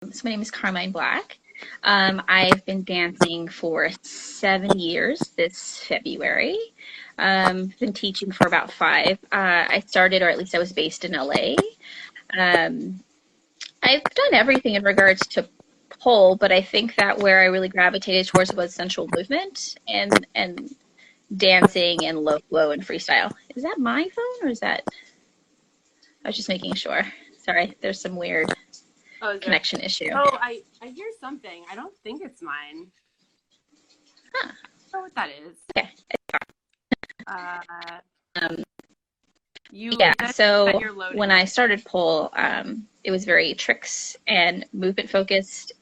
So my name is Carmine Black. I've been dancing for 7 years this February. Been teaching for about five. I started, or at least I was based in LA. Um, I've done everything in regards to pole, but I think that where I really gravitated towards was sensual movement and dancing and low flow and freestyle. Is that my phone or is that? I was just making sure. Sorry, there's some weird Oh, is there? connection issue. Oh, I hear something. I don't think it's mine. Huh. I don't know what that is. Okay. Uh, Um, you Yeah, said that so you're when loading. I started pole, it was very tricks and movement focused.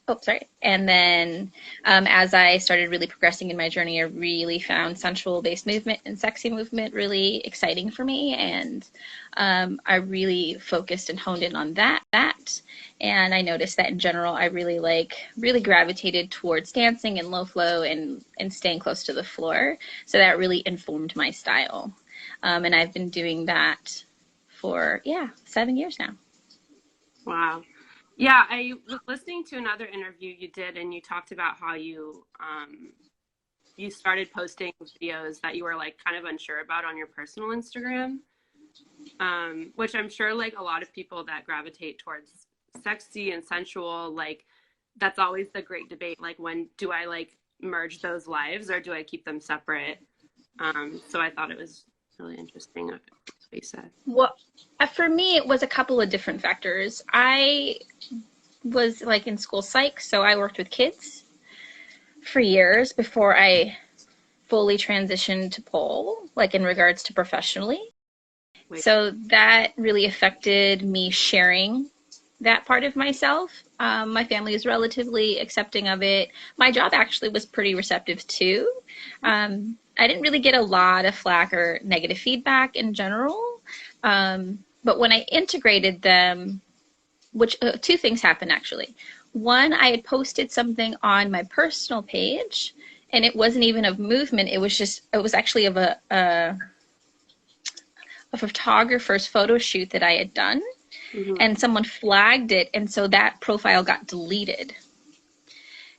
Oh, sorry. And then as I started really progressing in my journey, I really found sensual based movement and sexy movement really exciting for me. And I really focused and honed in on that. And I noticed that in general, I really gravitated towards dancing and low flow and staying close to the floor. So that really informed my style. And I've been doing that for, yeah, 7 years now. Wow. Yeah, I was listening to another interview you did, and you talked about how you started posting videos that you were like kind of unsure about on your personal Instagram, which I'm sure like a lot of people that gravitate towards sexy and sensual, like that's always the great debate. Like, when do I like merge those lives or do I keep them separate? So I thought it was really interesting what you said. Well, for me, it was a couple of different factors. I was like in school psych, so I worked with kids for years before I fully transitioned to pole, like in regards to professionally. Wait, So that really affected me sharing that part of myself. My family is relatively accepting of it. My job actually was pretty receptive too. I didn't really get a lot of flack or negative feedback in general. But when I integrated them, which two things happened actually. One, I had posted something on my personal page, and it wasn't even of movement. It was actually of a photographer's photo shoot that I had done, mm-hmm. and someone flagged it, and so that profile got deleted.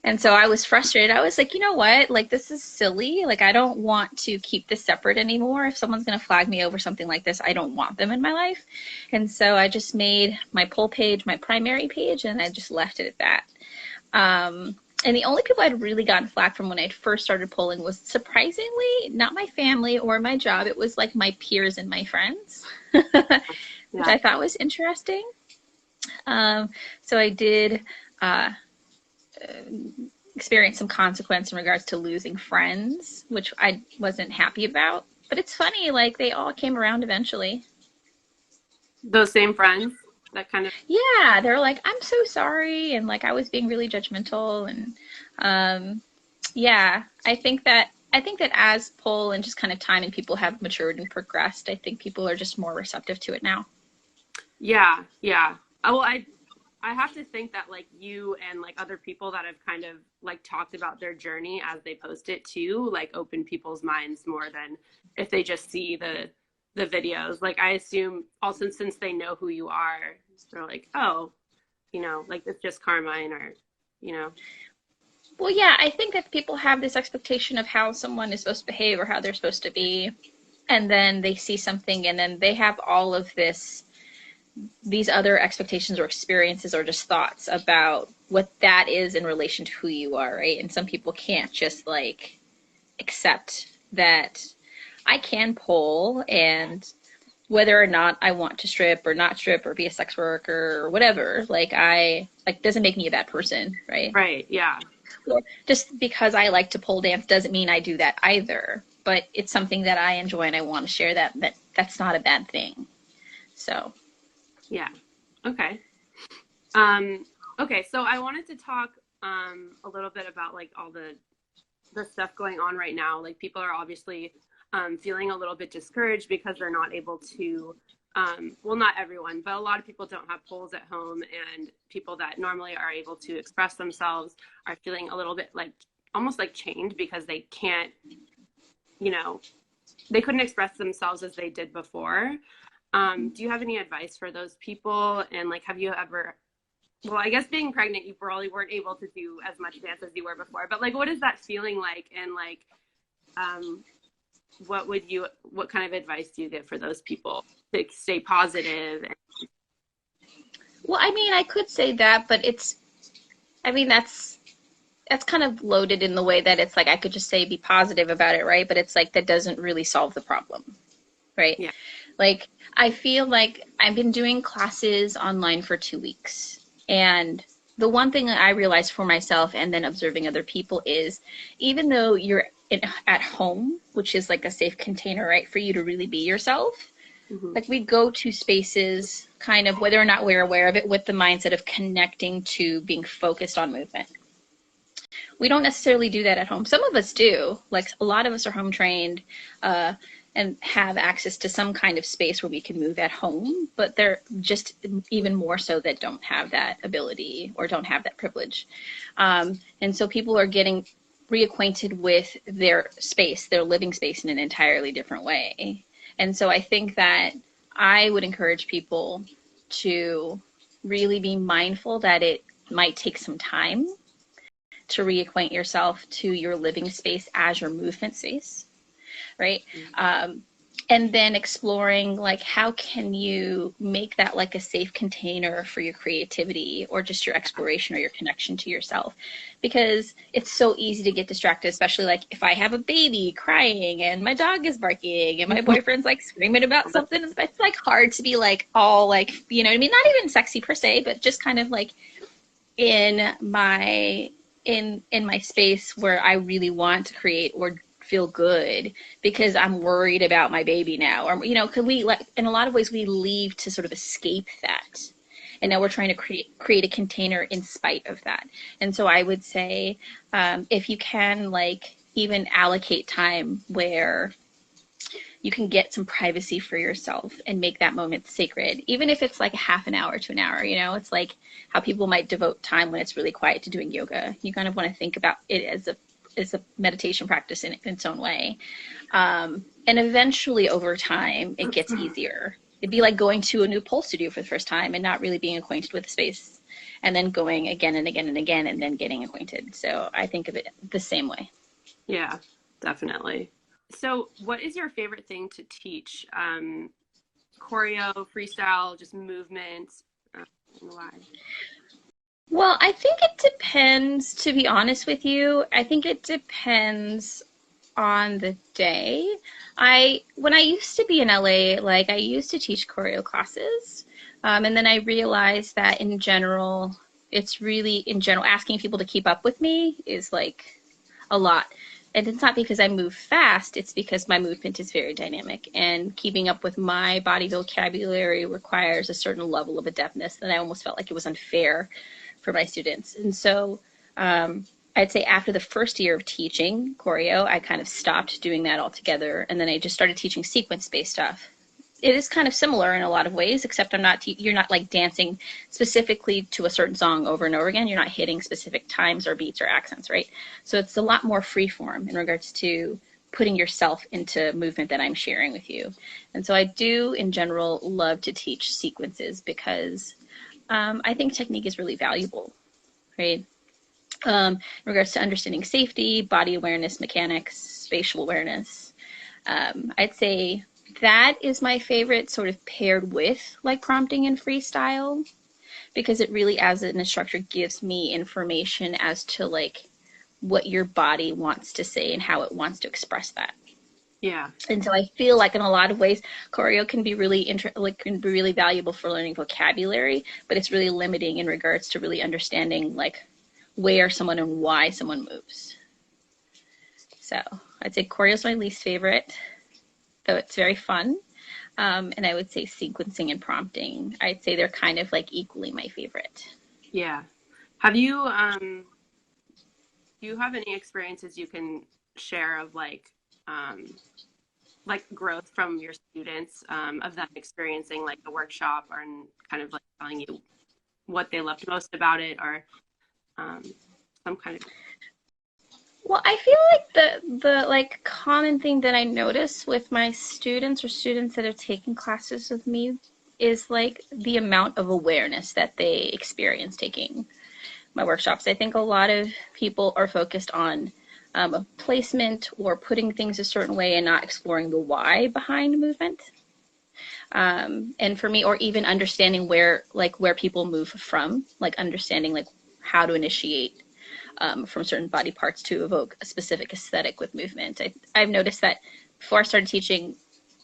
And so I was frustrated. I was like, you know what? Like, this is silly. Like, I don't want to keep this separate anymore. If someone's going to flag me over something like this, I don't want them in my life. And so I just made my poll page my primary page, and I just left it at that. And the only people I'd really gotten flack from when I first started polling was surprisingly not my family or my job. It was like my peers and my friends, which Yeah. I thought was interesting. So I did experienced some consequence in regards to losing friends, which I wasn't happy about. But it's funny, like they all came around eventually. Those same friends that kind of. Yeah, they're like, I'm so sorry, and like I was being really judgmental, and yeah, I think that as poll and just kind of time and people have matured and progressed, I think people are just more receptive to it now. Yeah, yeah. Well, I have to think that like you and like other people that have kind of like talked about their journey as they post it too, like open people's minds more than if they just see the videos. Like I assume also since they know who you are, they're like, oh, like it's just Carmine or, you know. Well, yeah, I think that people have this expectation of how someone is supposed to behave or how they're supposed to be, and then they see something and then they have all of these other expectations or experiences or just thoughts about what that is in relation to who you are, right? And some people can't just like accept that I can pull, and whether or not I want to strip or not strip or be a sex worker or whatever, like doesn't make me a bad person, right? Right, yeah. Or just because I like to pole dance doesn't mean I do that either. But it's something that I enjoy and I want to share that's not a bad thing. So Yeah. Okay. Um, okay, so I wanted to talk a little bit about like all the stuff going on right now. Like people are obviously feeling a little bit discouraged because they're not able to, well, not everyone, but a lot of people don't have poles at home, and people that normally are able to express themselves are feeling a little bit like almost like chained because they can't, you know, they couldn't express themselves as they did before. Do you have any advice for those people? And like, have you ever well, I guess being pregnant, you probably weren't able to do as much dance as you were before. But like, what is that feeling like? And like, um, what kind of advice do you give for those people to stay positive? Well, I mean, I could say that, but I mean, that's kind of loaded in the way that it's like I could just say be positive about it, right? But it's like that doesn't really solve the problem, right? Yeah. Like I feel like I've been doing classes online for 2 weeks, and the one thing that I realized for myself and then observing other people is even though at home, which is like a safe container, right, for you to really be yourself, Mm-hmm. like we go to spaces kind of whether or not we're aware of it with the mindset of connecting to being focused on movement. We don't necessarily do that at home. Some of us do. Like a lot of us are home trained uh, and have access to some kind of space where we can move at home, but they're just even more so that don't have that ability or don't have that privilege. And so people are getting reacquainted with their space, their living space in an entirely different way. And so I think that I would encourage people to really be mindful that it might take some time to reacquaint yourself to your living space as your movement space, right? And then exploring like how can you make that like a safe container for your creativity or just your exploration or your connection to yourself, because it's so easy to get distracted, especially like if I have a baby crying and my dog is barking and my boyfriend's like screaming about something. It's like hard to be like all like, you know what I mean, not even sexy per se, but just kind of like in my my space where I really want to create or feel good because I'm worried about my baby now, or you know, could we like in a lot of ways we leave to sort of escape that, and now we're trying to create a container in spite of that. And so I would say if you can like even allocate time where you can get some privacy for yourself and make that moment sacred, even if it's like a half an hour to an hour. You know, it's like how people might devote time when it's really quiet to doing yoga. You kind of want to think about it as a meditation practice in its own way. And eventually over time, it gets easier. It'd be like going to a new pole studio for the first time and not really being acquainted with the space, and then going again and again and again and then getting acquainted. So I think of it the same way. Yeah, definitely. So, what is your favorite thing to teach? Choreo, freestyle, just movement? Why? Well, I think it depends, to be honest with you. I think it depends on the day. When I used to be in LA, like I used to teach choreo classes. And then I realized that in general, it's really in general asking people to keep up with me is like a lot. And it's not because I move fast, it's because my movement is very dynamic. And keeping up with my body vocabulary requires a certain level of adeptness that I almost felt like it was unfair for my students. And so I'd say after the first year of teaching choreo, I kind of stopped doing that altogether. And then I just started teaching sequence-based stuff. It is kind of similar in a lot of ways, except you're not like dancing specifically to a certain song over and over again. You're not hitting specific times or beats or accents, right? So it's a lot more free form in regards to putting yourself into movement that I'm sharing with you. And so I do, in general, love to teach sequences because I think technique is really valuable, right? In regards to understanding safety, body awareness, mechanics, spatial awareness. I'd say that is my favorite, sort of paired with like prompting and freestyle, because it really, as an instructor, gives me information as to like what your body wants to say and how it wants to express that. Yeah. And so I feel like in a lot of ways, choreo can be really can be really valuable for learning vocabulary, but it's really limiting in regards to really understanding like where someone and why someone moves. So I'd say choreo is my least favorite, though it's very fun. And I would say sequencing and prompting, I'd say they're kind of like equally my favorite. Yeah. Have you do you have any experiences you can share of like growth from your students, of them experiencing like the workshop or kind of like telling you what they loved most about it, or some kind of. Well, I feel like the like common thing that I notice with my students or students that have taken classes with me is like the amount of awareness that they experience taking my workshops. I think a lot of people are focused on a placement or putting things a certain way and not exploring the why behind movement. And for me, or even understanding where people move from, like understanding like how to initiate from certain body parts to evoke a specific aesthetic with movement. I've noticed that before I started teaching,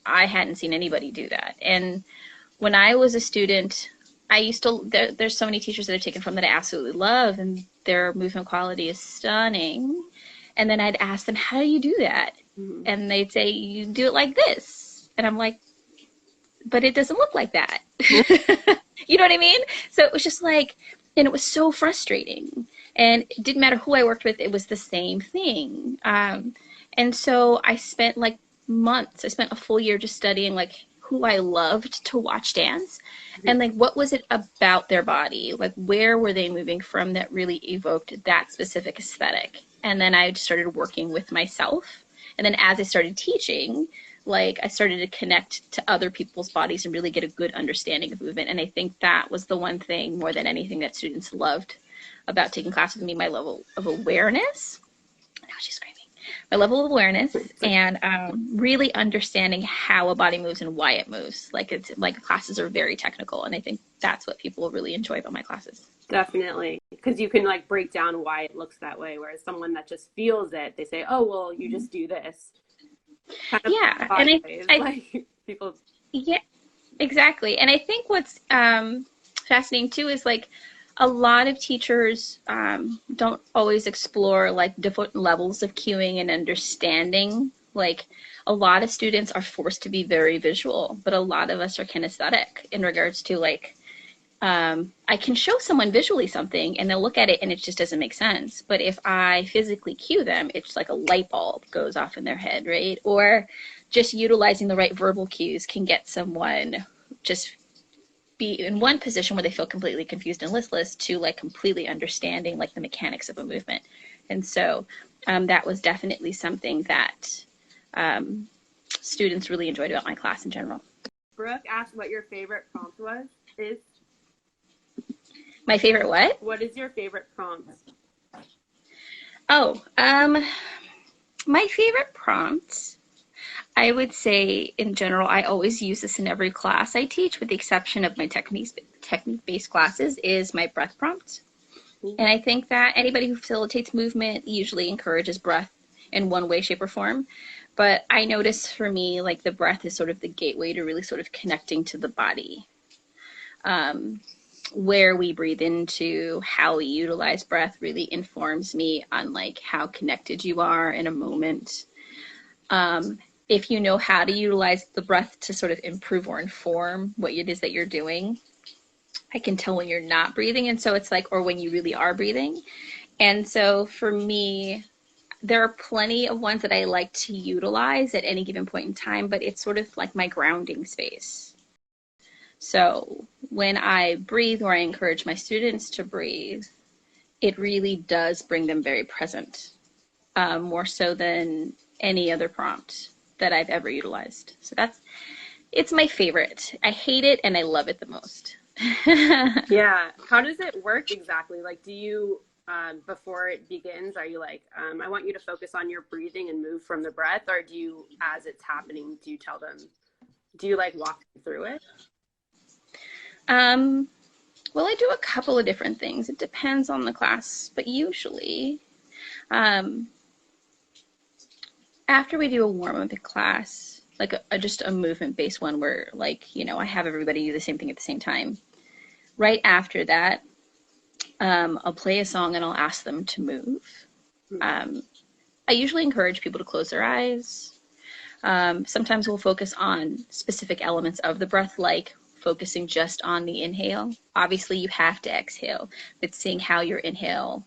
I hadn't seen anybody do that. And when I was a student, I used to, there's so many teachers that I've taken from that I absolutely love, and their movement quality is stunning. And then I'd ask them, how do you do that? Mm-hmm. And they'd say, you do it like this. And I'm like, but it doesn't look like that. You know what I mean? So it was just like, and it was so frustrating. And it didn't matter who I worked with, it was the same thing. And so I spent like months, I spent a full year just studying like who I loved to watch dance. And like, what was it about their body? Like, where were they moving from that really evoked that specific aesthetic? And then I started working with myself. And then as I started teaching, like I started to connect to other people's bodies and really get a good understanding of movement. And I think that was the one thing more than anything that students loved about taking classes with me, my level of awareness. Now she's screaming. My level of awareness and really understanding how a body moves and why it moves. Like it's like classes are very technical, and I think that's what people really enjoy about my classes. Definitely, because you can like break down why it looks that way, whereas someone that just feels it, they say, oh well, you just do this. Kind of yeah, and I like people. Yeah, exactly. And I think what's fascinating too is like a lot of teachers don't always explore like different levels of cueing and understanding. Like a lot of students are forced to be very visual, but a lot of us are kinesthetic in regards to like, I can show someone visually something and they'll look at it and it just doesn't make sense. But if I physically cue them, it's like a light bulb goes off in their head, right? Or just utilizing the right verbal cues can get someone just be in one position where they feel completely confused and listless to like completely understanding like the mechanics of a movement. And so that was definitely something that students really enjoyed about my class in general. Brooke asked what your favorite prompt is. My favorite what? What is your favorite prompt? Oh, my favorite prompt, I would say in general, I always use this in every class I teach, with the exception of my technique-based classes, is my breath prompt. And I think that anybody who facilitates movement usually encourages breath in one way, shape, or form. But I notice for me, like the breath is sort of the gateway to really sort of connecting to the body. Where we breathe into, how we utilize breath really informs me on like how connected you are in a moment. If you know how to utilize the breath to sort of improve or inform what it is that you're doing, I can tell when you're not breathing. And so it's like, or when you really are breathing. And so for me, there are plenty of ones that I like to utilize at any given point in time, but it's sort of like my grounding space. So when I breathe, or I encourage my students to breathe, it really does bring them very present, more so than any other prompt that I've ever utilized. So it's my favorite. I hate it and I love it the most. Yeah. How does it work exactly? Like, do you, before it begins, are you like, I want you to focus on your breathing and move from the breath? Or do you, as it's happening, do you like walk through it? Well, I do a couple of different things. It depends on the class, but usually, after we do a warm-up in class, like just a movement-based one where like, you know, I have everybody do the same thing at the same time. Right after that, I'll play a song and I'll ask them to move. I usually encourage people to close their eyes. Sometimes we'll focus on specific elements of the breath, like focusing just on the inhale. Obviously, you have to exhale, but seeing how your inhale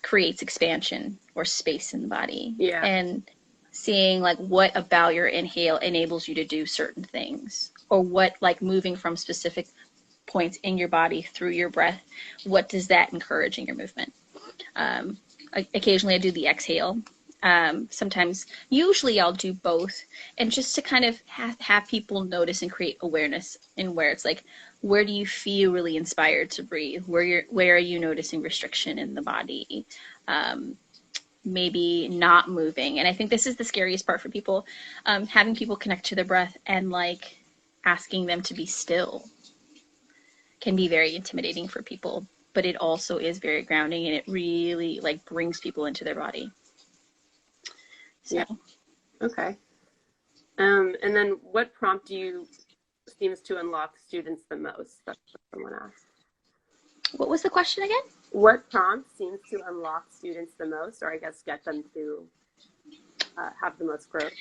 creates expansion or space in the body. Yeah. And seeing like what about your inhale enables you to do certain things, or what like moving from specific points in your body through your breath, what does that encourage in your movement? Occasionally I do the exhale. Sometimes, usually I'll do both, and just to kind of have people notice and create awareness in where it's like, where do you feel really inspired to breathe? Where are you noticing restriction in the body? Maybe not moving. And I think this is the scariest part for people, having people connect to their breath and like asking them to be still can be very intimidating for people, but it also is very grounding, and it really like brings people into their body. So. Yeah. Okay. And then what prompt do you seems to unlock students the most? That's what someone asked. What was the question again? What prompt seems to unlock students the most, or I guess get them to have the most growth?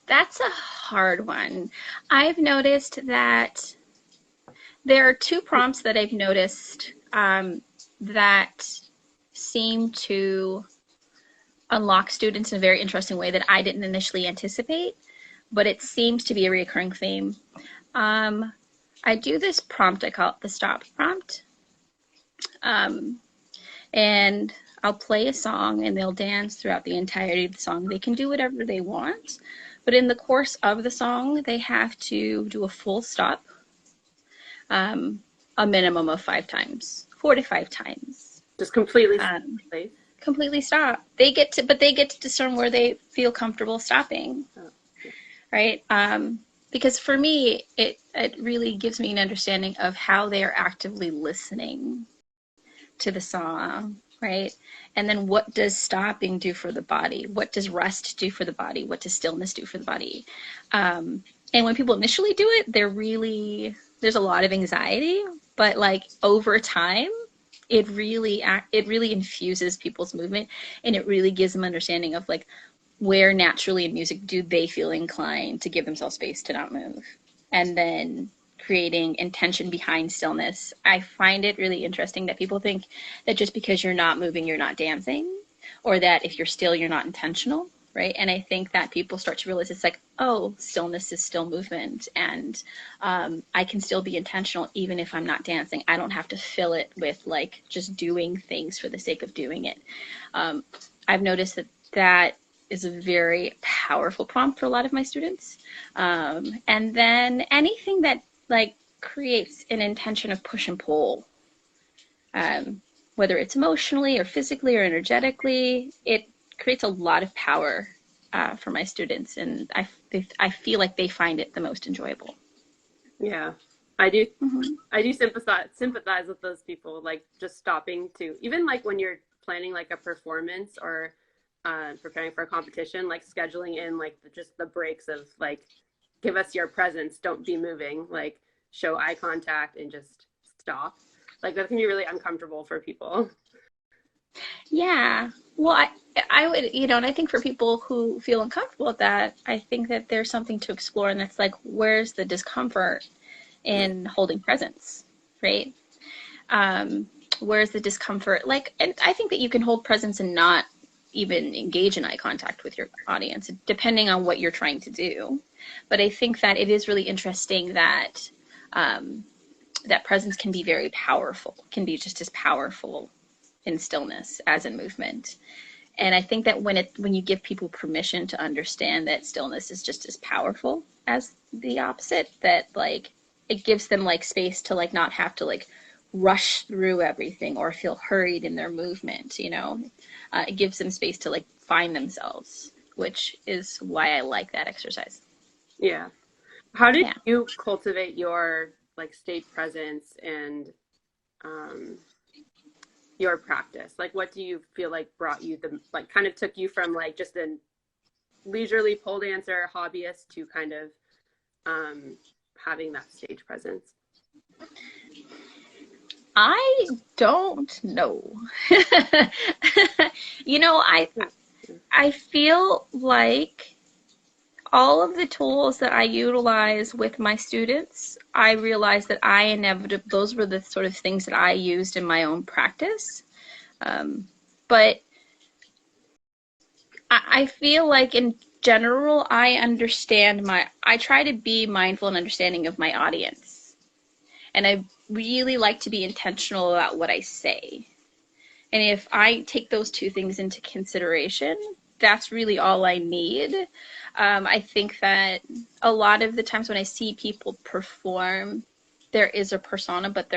That's a hard one. I've noticed that there are two prompts that I've noticed that seem to unlock students in a very interesting way that I didn't initially anticipate, but it seems to be a recurring theme. I do this prompt, I call it the stop prompt. And I'll play a song and they'll dance throughout the entirety of the song. They can do whatever they want, but in the course of the song, they have to do a full stop, a minimum of 5 times, 4 to 5 times. Just completely completely stop. They get to discern where they feel comfortable stopping. Oh, yeah. Right? Because for me, it really gives me an understanding of how they are actively listening to the song, right? And then what does stopping do for the body? What does rest do for the body? What does stillness do for the body? And when people initially do it, there's a lot of anxiety, but like over time, it really infuses people's movement, and it really gives them understanding of like, where naturally in music do they feel inclined to give themselves space to not move, and then creating intention behind stillness. I find it really interesting that people think that just because you're not moving, you're not dancing, or that if you're still, you're not intentional, right? And I think that people start to realize it's like, oh, stillness is still movement, and I can still be intentional even if I'm not dancing. I don't have to fill it with like just doing things for the sake of doing it. I've noticed that is a very powerful prompt for a lot of my students. And then anything that like creates an intention of push and pull, whether it's emotionally or physically or energetically, it creates a lot of power for my students, and I feel like they find it the most enjoyable. Yeah, I do. Mm-hmm. I do sympathize with those people, like just stopping to, even like when you're planning like a performance or preparing for a competition, like scheduling in like just the breaks of like, give us your presence, don't be moving, like show eye contact and just stop. Like that can be really uncomfortable for people. Yeah, well, I would, and I think for people who feel uncomfortable with that, I think that there's something to explore, and that's like, where's the discomfort in holding presence, right? Where's the discomfort? Like, and I think that you can hold presence and not even engage in eye contact with your audience, depending on what you're trying to do. But I think that it is really interesting that that presence can be very powerful, can be just as powerful in stillness as in movement. And I think that when you give people permission to understand that stillness is just as powerful as the opposite, that like it gives them like space to like not have to like rush through everything or feel hurried in their movement, it gives them space to like find themselves, which is why I like that exercise. Yeah. How did you cultivate your like stage presence and your practice? Like, what do you feel like brought you like kind of took you from like just a leisurely pole dancer hobbyist to kind of having that stage presence? I don't know. I feel like all of the tools that I utilize with my students, I realized that those were the sort of things that I used in my own practice. But I feel like in general, I try to be mindful and understanding of my audience. And I really like to be intentional about what I say. And if I take those two things into consideration, that's really all I need. I think that a lot of the times when I see people perform, there is a persona, but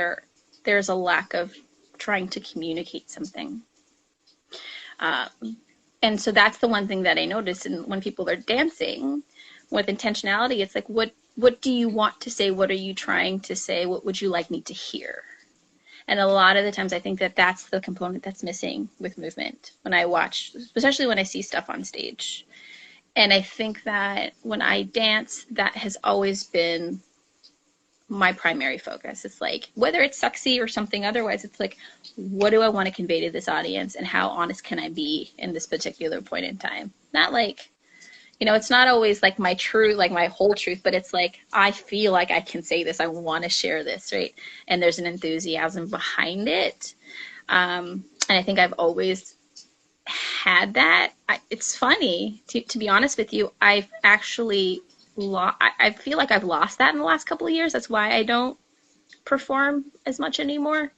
there's a lack of trying to communicate something. And so that's the one thing that I notice. And when people are dancing with intentionality, it's like, what do you want to say? What are you trying to say? What would you like me to hear? And a lot of the times I think that that's the component that's missing with movement when I watch, especially when I see stuff on stage. And I think that when I dance, that has always been my primary focus. It's like, whether it's sexy or something otherwise, it's like, what do I want to convey to this audience and how honest can I be in this particular point in time? Not like, you know, it's not always like my true, like my whole truth, but it's like, I feel like I can say this. I want to share this, right? And there's an enthusiasm behind it. And I think I've always had that. It's funny, to be honest with you, I've actually I feel like I've lost that in the last couple of years. That's why I don't perform as much anymore.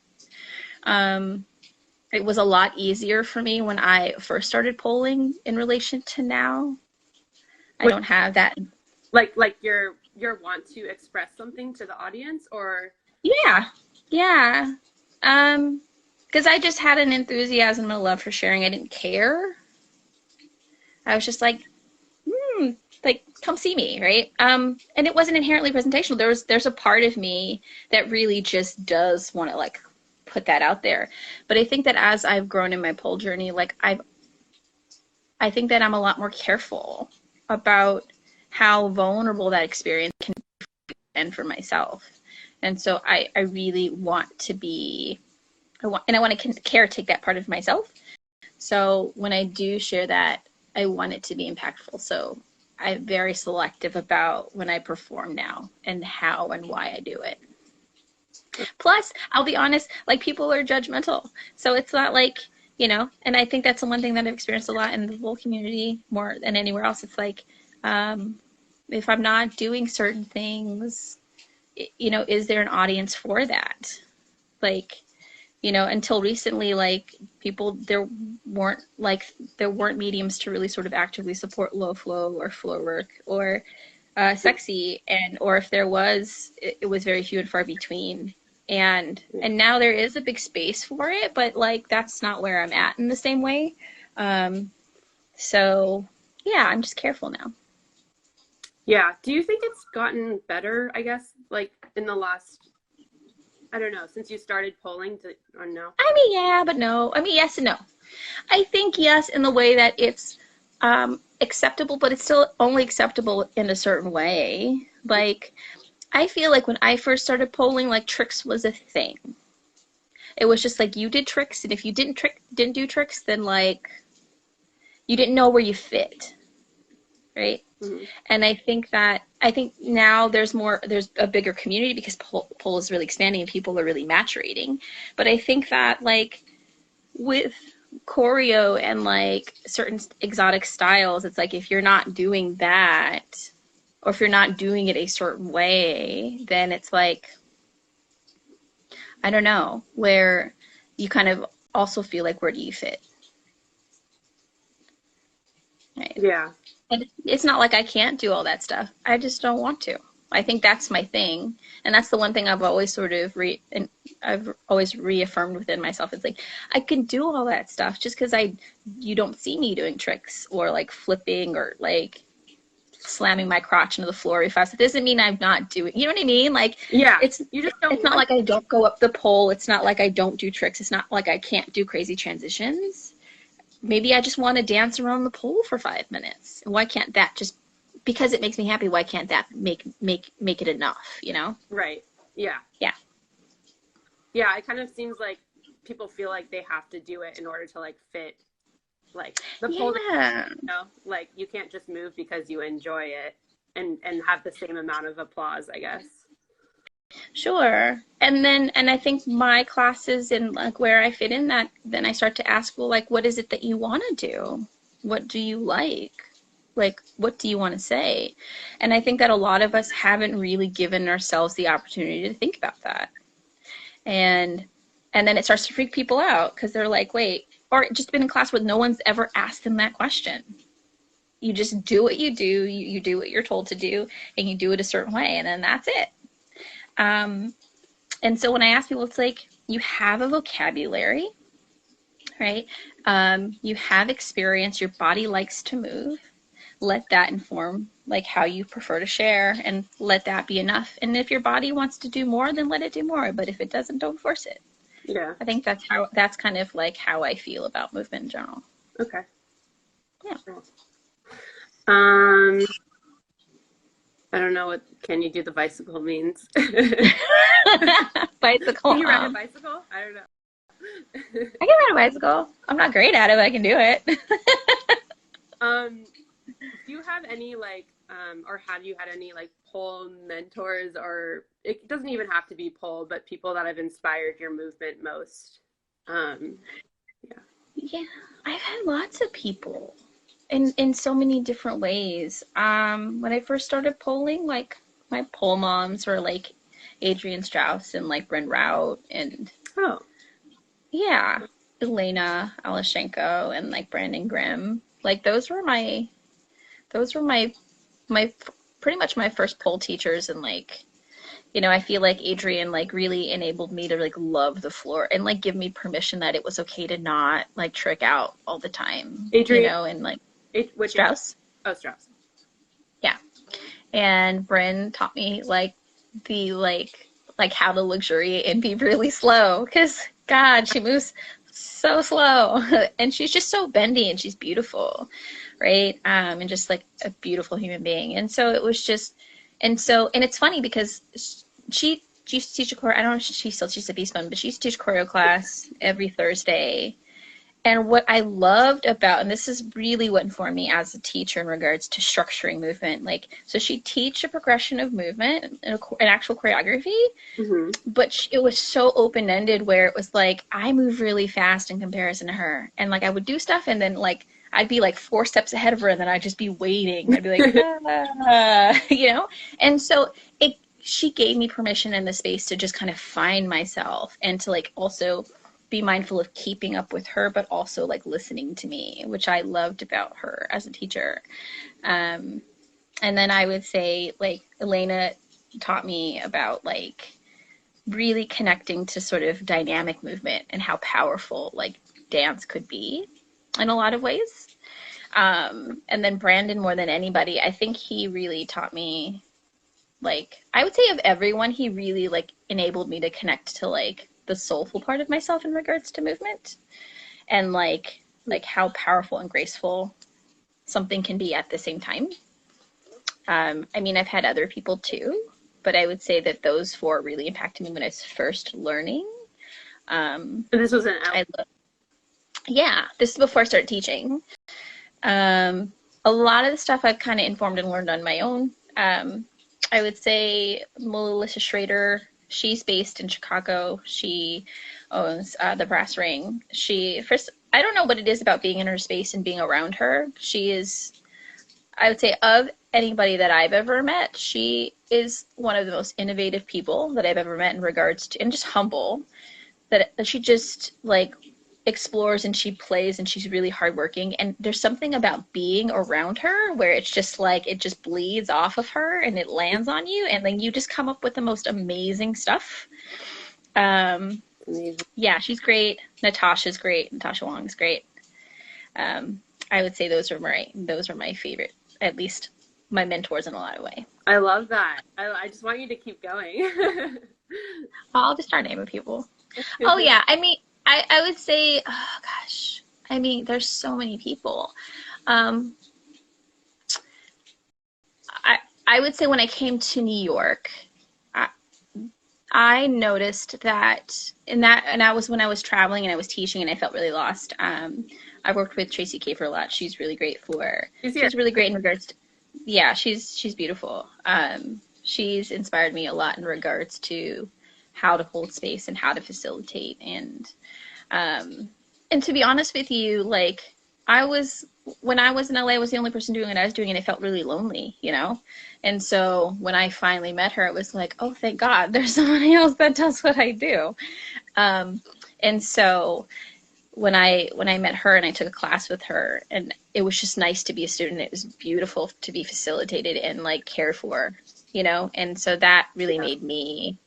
It was a lot easier for me when I first started polling in relation to now. I don't have that. Like your want to express something to the audience, or? Yeah. Because I just had an enthusiasm and a love for sharing. I didn't care. I was just like, like, come see me, right? And it wasn't inherently presentational. There's a part of me that really just does want to like put that out there. But I think that as I've grown in my pole journey, like I think that I'm a lot more careful about how vulnerable that experience can be and for myself. And so I really want to be, I want to caretake that part of myself. So when I do share that, I want it to be impactful. So I'm very selective about when I perform now and how and why I do it. Plus, I'll be honest, like, people are judgmental. So it's not like, you know, and I think that's the one thing that I've experienced a lot in the pole community more than anywhere else. It's like, if I'm not doing certain things, you know, is there an audience for that? Like, you know, until recently, like, there weren't mediums to really sort of actively support low flow or floor work or sexy, or if there was, it was very few and far between. And now there is a big space for it, but like, that's not where I'm at in the same way. So yeah, I'm just careful now. Yeah. Do you think it's gotten better, I guess, like in the last, I don't know, since you started polling, or no? I mean, yeah, but no. I mean, yes and no. I think yes in the way that it's acceptable, but it's still only acceptable in a certain way. Like, I feel like when I first started polling, like, tricks was a thing. It was just like, you did tricks, and if you didn't do tricks, then like, you didn't know where you fit, right? Mm-hmm. And I think now there's a bigger community because pole is really expanding and people are really maturating. But I think that, like, with choreo and like certain exotic styles, it's like, if you're not doing that, or if you're not doing it a certain way, then it's like, I don't know, where you kind of also feel like, where do you fit? Right. Yeah. And it's not like I can't do all that stuff. I just don't want to. I think that's my thing. And that's the one thing I've always sort of reaffirmed within myself. It's like, I can do all that stuff just because you don't see me doing tricks or like flipping or like slamming my crotch into the floor really fast. It doesn't mean I'm not doing, you know what I mean? Like, yeah, it's not like I don't go up the pole. It's not like I don't do tricks. It's not like I can't do crazy transitions. Maybe I just want to dance around the pole for 5 minutes. Why can't that, just because it makes me happy, why can't that make it enough, you know? Right. Yeah. Yeah. Yeah, it kind of seems like people feel like they have to do it in order to like fit like the pole. Yeah. You know, like, you can't just move because you enjoy it and have the same amount of applause, I guess. Sure. And I think my classes and like where I fit in that, then I start to ask, well, like, what is it that you want to do? What do you like? Like, what do you want to say? And I think that a lot of us haven't really given ourselves the opportunity to think about that. And And then it starts to freak people out because they're like, wait, or just been in class where no one's ever asked them that question. You just do what you do, you do what you're told to do, and you do it a certain way, and then that's it. And so when I ask people, it's like, you have a vocabulary, right? You have experience, your body likes to move. Let that inform like how you prefer to share, and let that be enough. And if your body wants to do more, then let it do more. But if it doesn't, don't force it. Yeah. I think that's kind of like how I feel about movement in general. Okay. Yeah. I don't know what can you do the bicycle means. Bicycle. Can you ride a bicycle? I don't know. I can ride a bicycle. I'm not great at it, but I can do it. Do you have any like, or have you had any like pole mentors, or it doesn't even have to be pole, but people that have inspired your movement most? Yeah, I've had lots of people in so many different ways. When I first started polling, like my pole moms were like Adrienne Strauss and like Bryn Rout and yeah, Elena Alashenko and like Brandon Grimm. Like those were my pretty much my first pole teachers. And like, you know, I feel like Adrienne like really enabled me to like love the floor and like give me permission that it was okay to not like trick out all the time. Adrienne, you know, and like Strauss. Oh, Strauss. Yeah. And Bryn taught me like the like how to luxuriate and be really slow, because God, she moves so slow and she's just so bendy and she's beautiful, right? And just like a beautiful human being. And so it was just, and it's funny because she used to teach a choreo. I don't know if she still teaches a Beast Bun, but she used to teach choreo class every Thursday. And what I loved about, and this is really what informed me as a teacher in regards to structuring movement, like, so she'd teach a progression of movement, an actual choreography, but it was so open-ended where it was like, I move really fast in comparison to her. And like, I would do stuff and then like, I'd be like 4 steps ahead of her and then I'd just be waiting. I'd be like, you know? And so she gave me permission and the space to just kind of find myself and to like also be mindful of keeping up with her, but also like listening to me, which I loved about her as a teacher. And then I would say like Elena taught me about like really connecting to sort of dynamic movement and how powerful like dance could be in a lot of ways. And then Brandon, more than anybody, I think he really taught me, like, I would say of everyone, he really like enabled me to connect to like the soulful part of myself in regards to movement, and like how powerful and graceful something can be at the same time. I mean, I've had other people too, but I would say that those 4 really impacted me when I was first learning. And this was yeah, this is before I started teaching. A lot of the stuff I've kind of informed and learned on my own. I would say Melissa Schrader, she's based in Chicago. She owns the Brass Ring. I don't know what it is about being in her space and being around her. She is, I would say, of anybody that I've ever met, she is one of the most innovative people that I've ever met in regards to, and just humble, that she just like explores and she plays and she's really hardworking. And there's something about being around her where it's just like, it just bleeds off of her and it lands on you. And then you just come up with the most amazing stuff. Yeah, she's great. Natasha's great. Natasha Wong's great. I would say those are my favorite, at least my mentors in a lot of way. I love that. I just want you to keep going. I'll just start naming people. Oh yeah, I mean, I would say, oh gosh, I mean, there's so many people. I would say when I came to New York, I noticed that, and that was when I was traveling and I was teaching and I felt really lost. I worked with Tracy K for a lot. She's really great she's really great in regards to, yeah, she's beautiful. She's inspired me a lot in regards to how to hold space and how to facilitate. And to be honest with you, like when I was in LA, I was the only person doing what I was doing and I felt really lonely, you know? And so when I finally met her, it was like, oh, thank God, there's somebody else that does what I do. And so when I met her and I took a class with her, and it was just nice to be a student. It was beautiful to be facilitated and like cared for, and so that really made me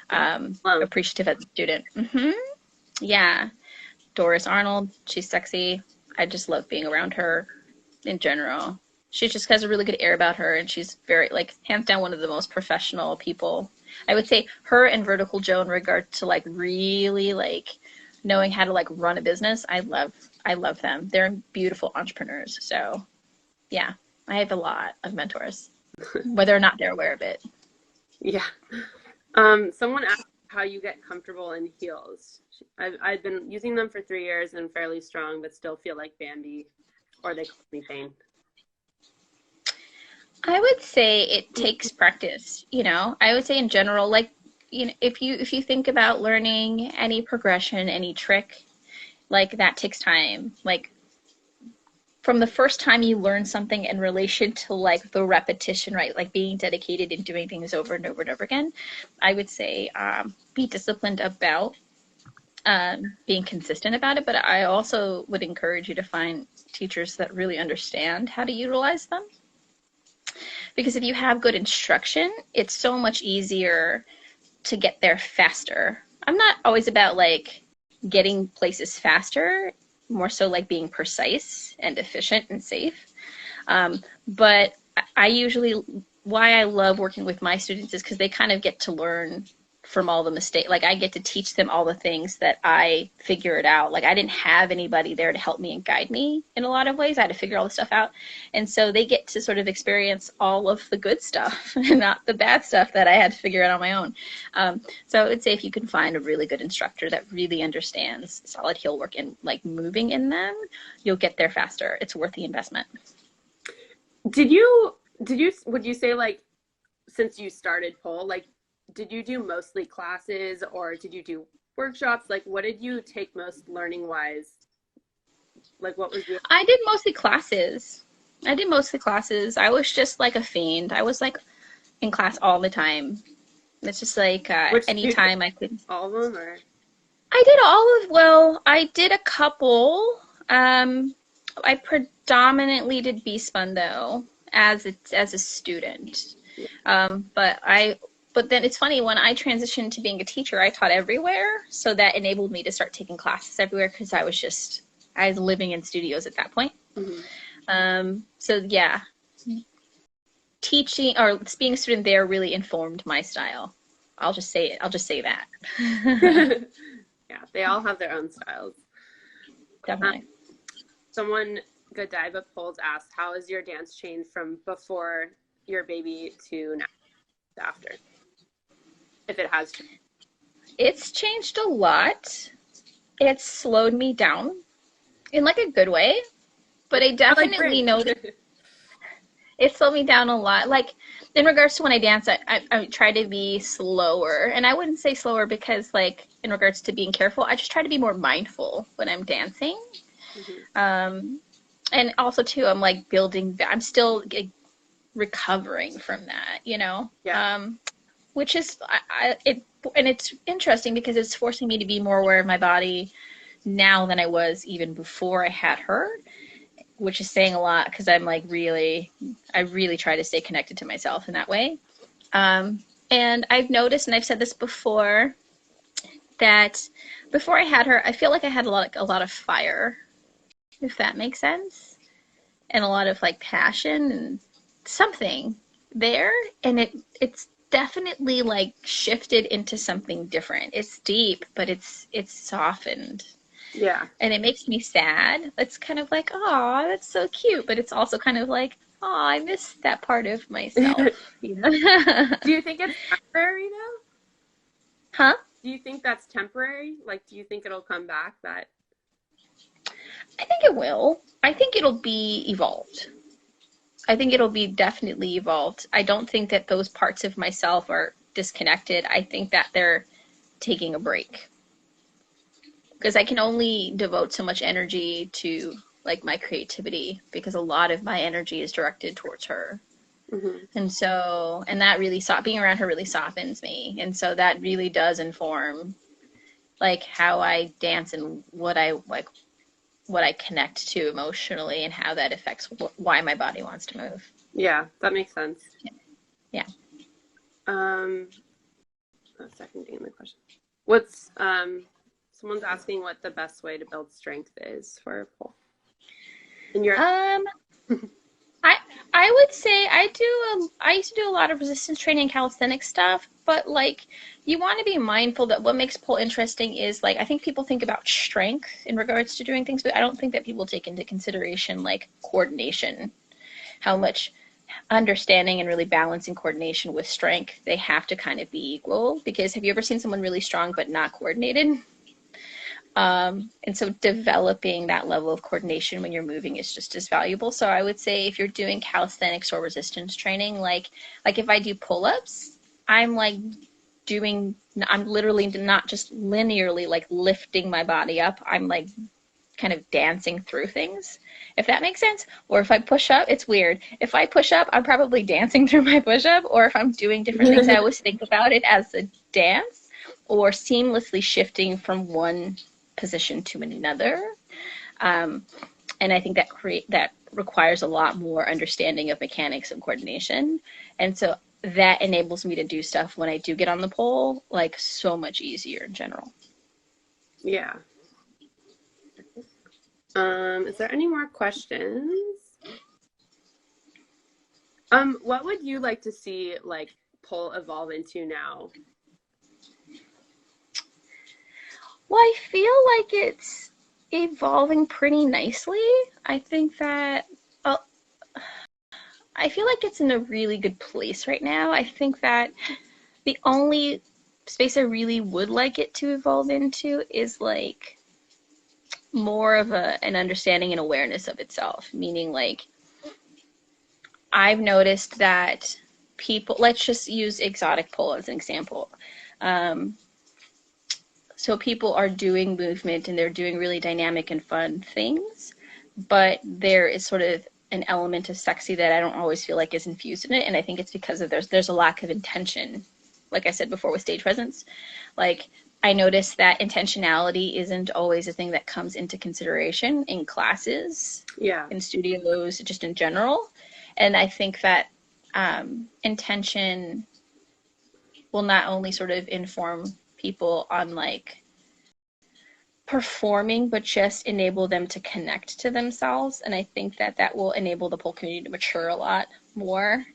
appreciative as a student. Yeah. Doris Arnold, she's sexy. I just love being around her in general. She just has a really good air about her, and she's very, like, hands down one of the most professional people. I would say her and Vertical Joe in regard to like really like knowing how to like run a business. I love them. They're beautiful entrepreneurs. So yeah, I have a lot of mentors, whether or not they're aware of it. Yeah. Someone asked how you get comfortable in heels. I've been using them for 3 years and fairly strong, but still feel like Bambi, or they call me pain. I would say it takes practice, I would say in general, like, if you think about learning any progression, any trick, like that takes time. Like from the first time you learn something in relation to like the repetition, right? Like being dedicated and doing things over and over and over again, I would say be disciplined about being consistent about it. But I also would encourage you to find teachers that really understand how to utilize them. Because if you have good instruction, it's so much easier to get there faster. I'm not always about like getting places faster, more so like being precise and efficient and safe. But I usually, why I love working with my students is because they kind of get to learn from all the mistakes. Like I get to teach them all the things that I figured out. Like I didn't have anybody there to help me and guide me in a lot of ways. I had to figure all this stuff out. And so they get to sort of experience all of the good stuff and not the bad stuff that I had to figure out on my own. So I would say if you can find a really good instructor that really understands solid heel work and like moving in them, you'll get there faster. It's worth the investment. Would you say like, since you started pole, like, did you do mostly classes or did you do workshops? Like, what did you take most learning wise? Like, what was your... I did mostly classes. I was just like a fiend. I was like in class all the time. It's just like anytime I could. All of them, or? I did a couple. I predominantly did B-Spun though, as a student. But then it's funny, when I transitioned to being a teacher, I taught everywhere. So that enabled me to start taking classes everywhere because I was living in studios at that point. Mm-hmm. So yeah, teaching or being a student there really informed my style. I'll just say that. Yeah, they all have their own styles. Definitely. Someone, Godiva Poles asked, how has your dance changed from before your baby to now, after? If it has changed. It's changed a lot. It's slowed me down in like a good way, but I definitely know that it slowed me down a lot. Like in regards to when I dance, I try to be slower, and I wouldn't say slower because like in regards to being careful, I just try to be more mindful when I'm dancing. Mm-hmm. And also too, I'm like I'm still recovering from that, Yeah. Which is, and it's interesting because it's forcing me to be more aware of my body now than I was even before I had her, which is saying a lot because I'm like I really try to stay connected to myself in that way. And I've noticed, and I've said this before, that before I had her, I feel like I had a lot of fire, if that makes sense, and a lot of like passion and something there, and it's definitely like shifted into something different. It's deep, but it's softened. Yeah. And it makes me sad. It's kind of like, oh, that's so cute, but it's also kind of like, oh, I miss that part of myself. Do you think it's temporary though? Huh? Do you think that's temporary? Like, do you think it'll come back? I think it will. I think it'll be evolved. I think it'll be definitely evolved. I don't think that those parts of myself are disconnected. I think that they're taking a break. Because I can only devote so much energy to like my creativity because a lot of my energy is directed towards her. Mm-hmm. And that really being around her really softens me. And so that really does inform like how I dance and what I like, what I connect to emotionally, and how that affects why my body wants to move. Yeah, that makes sense. Yeah. Seconding the question. What's someone's asking what the best way to build strength is for a pole. And you're I would say I used to do a lot of resistance training and calisthenics stuff, but like you want to be mindful that what makes pole interesting is like I think people think about strength in regards to doing things, but I don't think that people take into consideration like coordination, how much understanding and really balancing coordination with strength they have to kind of be equal. Because have you ever seen someone really strong but not coordinated? And so developing that level of coordination when you're moving is just as valuable. So I would say if you're doing calisthenics or resistance training, like if I do pull-ups, I'm like I'm literally not just linearly like lifting my body up. I'm like kind of dancing through things, if that makes sense. Or if I push up, it's weird. If I push up, I'm probably dancing through my push-up. Or if I'm doing different things, I always think about it as a dance or seamlessly shifting from one position to another. And I think that requires a lot more understanding of mechanics and coordination. And so that enables me to do stuff when I do get on the pole, like so much easier in general. Yeah. Is there any more questions? What would you like to see like pole evolve into now? Well, I feel like it's evolving pretty nicely. I think that I feel like it's in a really good place right now. I think that the only space I really would like it to evolve into is like more of an understanding and awareness of itself, meaning like I've noticed that people, let's just use exotic pole as an example. So people are doing movement and they're doing really dynamic and fun things, but there is sort of an element of sexy that I don't always feel like is infused in it. And I think it's because of there's a lack of intention. Like I said before with stage presence, like I noticed that intentionality isn't always a thing that comes into consideration in classes, in studios, just in general. And I think that intention will not only sort of inform people on like performing, but just enable them to connect to themselves. And I think that that will enable the pole community to mature a lot more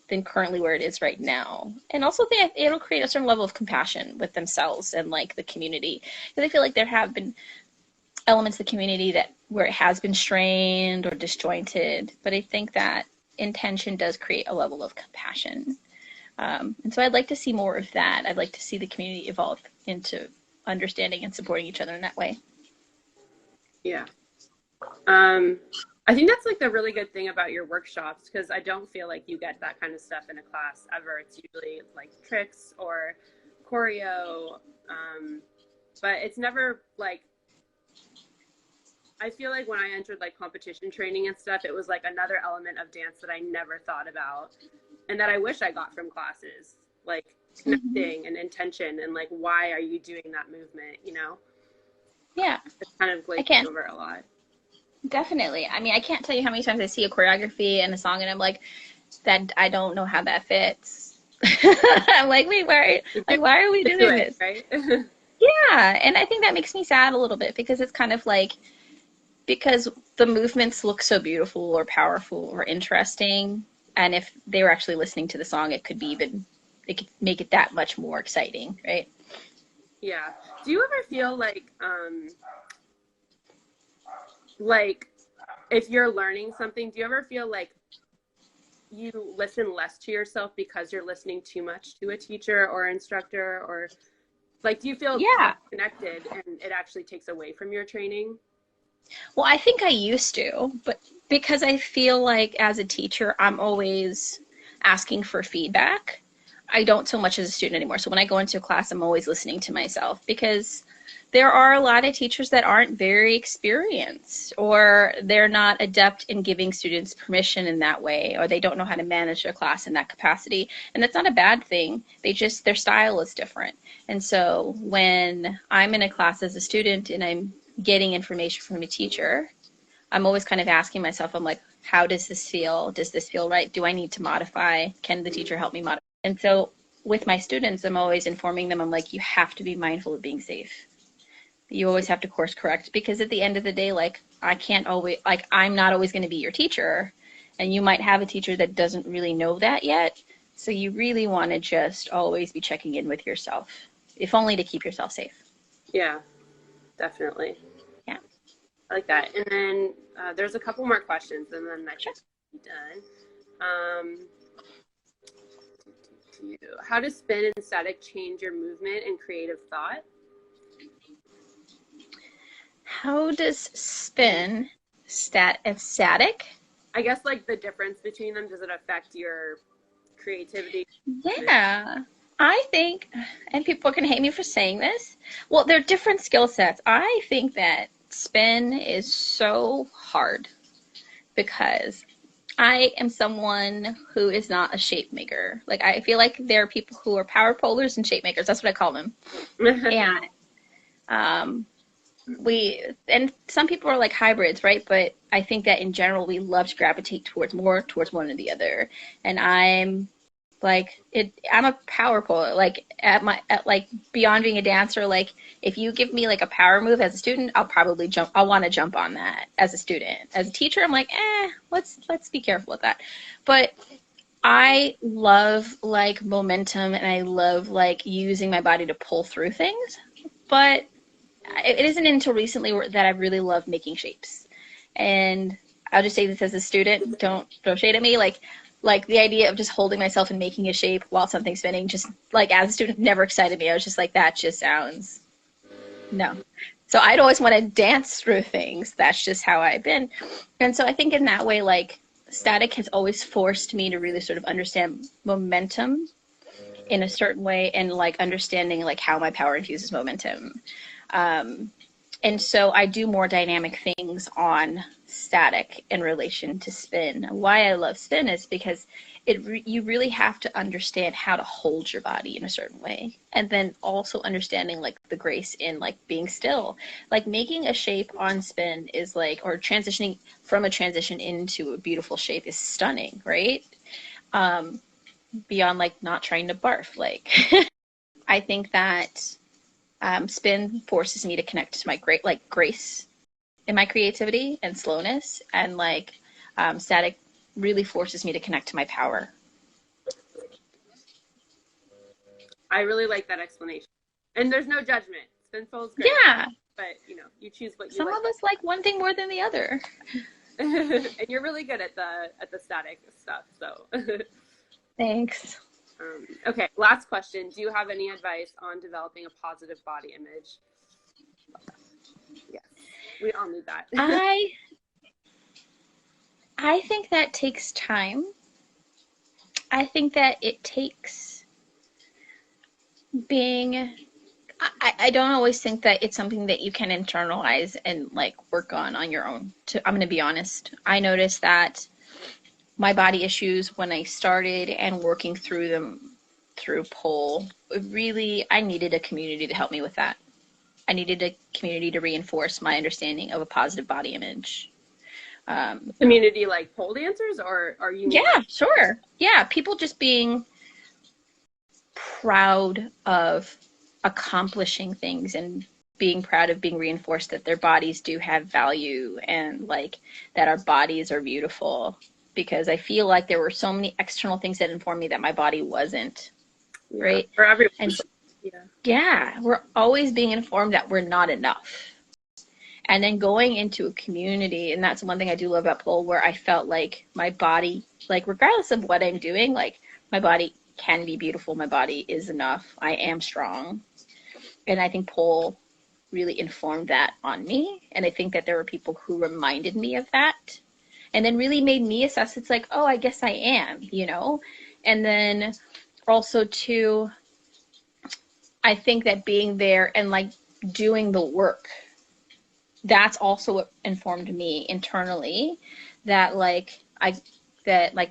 than currently where it is right now. And also think it'll create a certain level of compassion with themselves and like the community. Because I feel like there have been elements of the community that where it has been strained or disjointed, but I think that intention does create a level of compassion. And so I'd like to see more of that. I'd like to see the community evolve into understanding and supporting each other in that way. Yeah. I think that's like the really good thing about your workshops, because I don't feel like you get that kind of stuff in a class ever. It's usually like tricks or choreo, but it's never like, I feel like when I entered like competition training and stuff, it was like another element of dance that I never thought about and that I wish I got from classes, like connecting and intention and like, why are you doing that movement, you know? Yeah. It's kind of glazing over a lot. Definitely. I mean, I can't tell you how many times I see a choreography and a song and I'm like, that I don't know how that fits. I'm like, wait, why are we doing this? Right? Yeah. And I think that makes me sad a little bit because it's kind of like, because the movements look so beautiful or powerful or interesting. And if they were actually listening to the song, it could make it that much more exciting, right? Yeah. Do you ever feel like if you're learning something, do you ever feel like you listen less to yourself because you're listening too much to a teacher or instructor, or like, do you feel connected and it actually takes away from your training? Well, I think I used to, but because I feel like as a teacher, I'm always asking for feedback. I don't so much as a student anymore. So when I go into a class, I'm always listening to myself, because there are a lot of teachers that aren't very experienced, or they're not adept in giving students permission in that way, or they don't know how to manage their class in that capacity. And that's not a bad thing. They just, their style is different. And so when I'm in a class as a student and I'm getting information from a teacher, I'm always kind of asking myself, I'm like, how does this feel? Does this feel right? Do I need to modify? Can the teacher help me modify? And so with my students, I'm always informing them, I'm like, you have to be mindful of being safe. You always have to course correct, because at the end of the day, like, I can't always, like, I'm not always going to be your teacher, and you might have a teacher that doesn't really know that yet. So you really want to just always be checking in with yourself, if only to keep yourself safe. Yeah, definitely. Yeah. I like that. And then there's a couple more questions, and then I should be done. How does spin and static change your movement and creative thought? How does spin and static? I guess, like, the difference between them, does it affect your creativity? Yeah, I think, and people can hate me for saying this, well, they're different skill sets. I think that spin is so hard because I am someone who is not a shape maker. Like, I feel like there are people who are power polers and shape makers. That's what I call them. And and some people are like hybrids, right? But I think that in general, we love to gravitate towards one or the other. And I'm like, I'm a power poler. Like, like, beyond being a dancer, like, if you give me like a power move as a student, I'll probably I'll want to jump on that as a student. As a teacher, I'm like, let's be careful with that. But I love like momentum, and I love like using my body to pull through things. But it isn't until recently that I've really loved making shapes. And I'll just say this as a student, don't throw shade at me. Like the idea of just holding myself and making a shape while something's spinning, just like as a student, never excited me. I was just like, that just sounds, no. So I'd always want to dance through things. That's just how I've been. And so I think in that way, like, static has always forced me to really sort of understand momentum in a certain way, and like understanding like how my power infuses momentum. And so I do more dynamic things on static in relation to spin. Why I love spin is because you really have to understand how to hold your body in a certain way, and then also understanding like the grace in like being still. Like, making a shape on spin is like, or transitioning from a transition into a beautiful shape is stunning, right? Beyond like not trying to barf. Like, I think that spin forces me to connect to my grace in my creativity and slowness, and like static really forces me to connect to my power. I really like that explanation. And there's no judgment. Spin is great. Yeah. But you choose what you Some like. of us like one thing more than the other. And you're really good at the static stuff. So thanks. Okay, last question. Do you have any advice on developing a positive body image? Yes, we all need that. I think that takes time. I think that it takes being, I don't always think that it's something that you can internalize and like work on your own. I'm going to be honest. I noticed that my body issues when I started and working through them through Pole, really, I needed a community to help me with that. I needed a community to reinforce my understanding of a positive body image. Community like pole dancers, or are you? Yeah, sure. Yeah, people just being proud of accomplishing things and being proud of being reinforced that their bodies do have value, and like that our bodies are beautiful. Because I feel like there were so many external things that informed me that my body wasn't, right? For everyone. And so, yeah, we're always being informed that we're not enough. And then going into a community, and that's one thing I do love about Pole, where I felt like my body, like regardless of what I'm doing, like my body can be beautiful, my body is enough, I am strong. And I think Pole really informed that on me. And I think that there were people who reminded me of that, and then really made me assess, it's like, oh, I guess I am, And then also too, I think that being there and like doing the work, that's also what informed me internally that like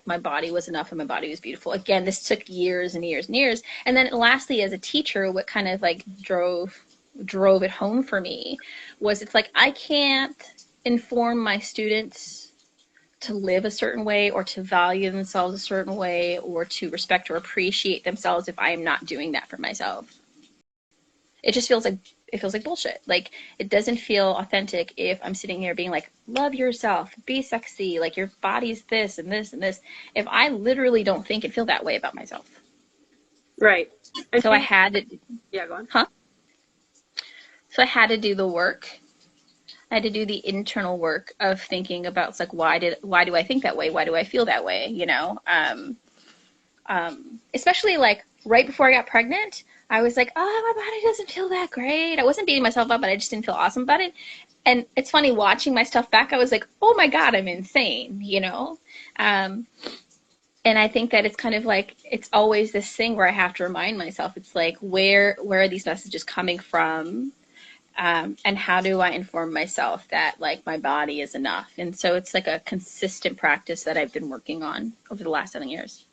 my body was enough and my body was beautiful. Again, this took years and years and years. And then lastly, as a teacher, what kind of like drove it home for me was it's like I can't inform my students to live a certain way or to value themselves a certain way or to respect or appreciate themselves if I am not doing that for myself. It just feels like bullshit. Like it doesn't feel authentic if I'm sitting here being like, love yourself, be sexy, like your body's this and this and this. If I literally don't think and feel that way about myself. Right. So I had to. Yeah, go on. Huh? So I had to do the work. I had to do the internal work of thinking about like why do I think that way? Why do I feel that way? You know, especially like right before I got pregnant, I was like, oh, my body doesn't feel that great. I wasn't beating myself up, but I just didn't feel awesome about it. And it's funny watching my stuff back. I was like, oh my God, I'm insane. You know. And I think that it's kind of like, it's always this thing where I have to remind myself, it's like, where are these messages coming from? And how do I inform myself that like my body is enough? And so it's like a consistent practice that I've been working on over the last 7 years.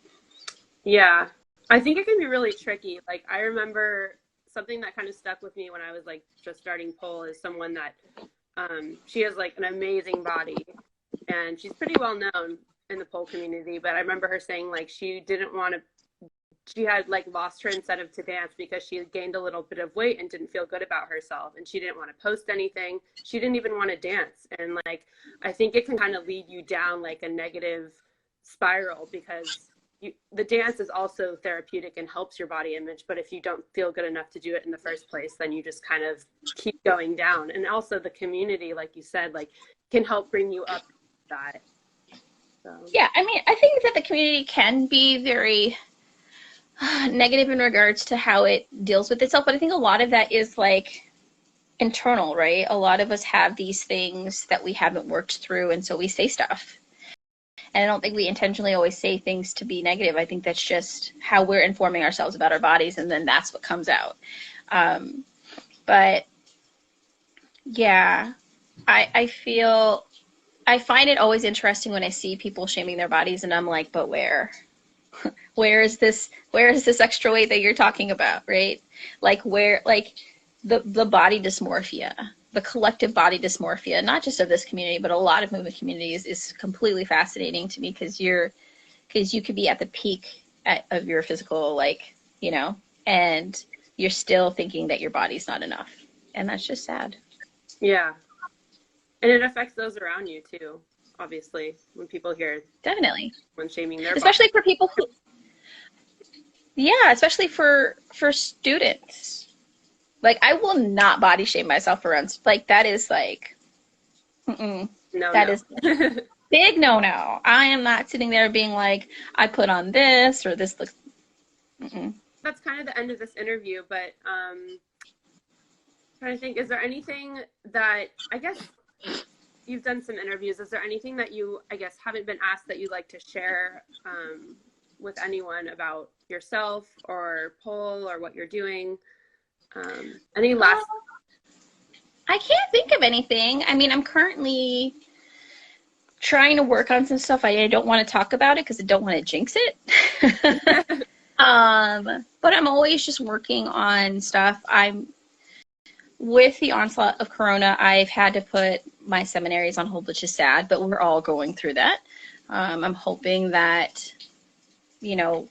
Yeah, I think it can be really tricky. Like I remember something that kind of stuck with me when I was like just starting pole is someone that she has like an amazing body and she's pretty well known in the pole community. But I remember her saying like she didn't want to, she had like lost her incentive to dance because she had gained a little bit of weight and didn't feel good about herself. And she didn't want to post anything. She didn't even want to dance. And like, I think it can kind of lead you down like a negative spiral because the dance is also therapeutic and helps your body image. But if you don't feel good enough to do it in the first place, then you just kind of keep going down. And also the community, like you said, like can help bring you up that. So. Yeah, I mean, I think that the community can be very negative in regards to how it deals with itself, but I think a lot of that is like internal, right? A lot of us have these things that we haven't worked through, and so we say stuff. And I don't think we intentionally always say things to be negative. I think that's just how we're informing ourselves about our bodies, and then that's what comes out. But yeah, I find it always interesting when I see people shaming their bodies, and I'm like, but where? Where is this extra weight that you're talking about, right? Like where, like the body dysmorphia, the collective body dysmorphia, not just of this community, but a lot of movement communities is completely fascinating to me because you could be at the peak of your physical, like, you know, and you're still thinking that your body's not enough. And that's just sad. Yeah. And it affects those around you too. Obviously, when people hear definitely when shaming their especially body. For people who, yeah, especially for students. Like I will not body shame myself around like that is like no, that is big no. I am not sitting there being like I put on this or this looks That's kind of the end of this interview, but trying to think, is there anything that I guess you've done some interviews. Is there anything that you, I guess, haven't been asked that you'd like to share with anyone about yourself or pole or what you're doing? Any last? I can't think of anything. I mean, I'm currently trying to work on some stuff. I don't want to talk about it because I don't want to jinx it. But I'm always just working on stuff. With the onslaught of Corona, I've had to put my seminaries on hold, which is sad, but we're all going through that. I'm hoping that, you know,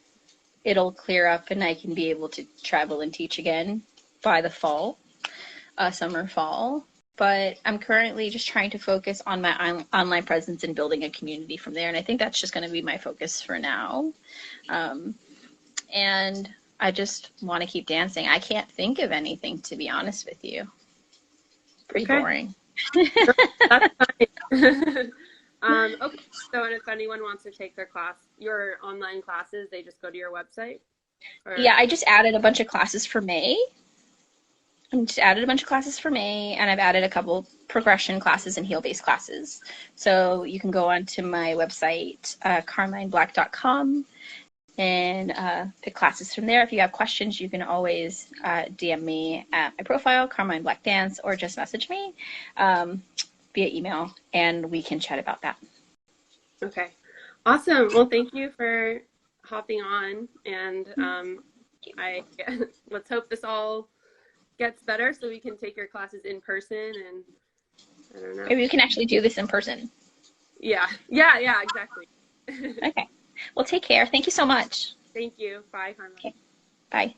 it'll clear up and I can be able to travel and teach again by the fall, summer, fall. But I'm currently just trying to focus on my online presence and building a community from there. And I think that's just going to be my focus for now. And I just want to keep dancing. I can't think of anything, to be honest with you. Pretty boring. That's fine. Okay, so and if anyone wants to take their class, your online classes, they just go to your website? Or? Yeah, I just added a bunch of classes for May. And I've added a couple progression classes and heel-based classes. So you can go onto my website, carmineblack.com, and pick classes from there. If you have questions, you can always DM me at my profile, Carmine Black Dance, or just message me via email, and we can chat about that. Okay, awesome. Well, thank you for hopping on, and let's hope this all gets better so we can take your classes in person, and I don't know. Maybe we can actually do this in person. Yeah, exactly. Okay. Well, take care. Thank you so much. Thank you. Bye, Carmen. Okay. Bye.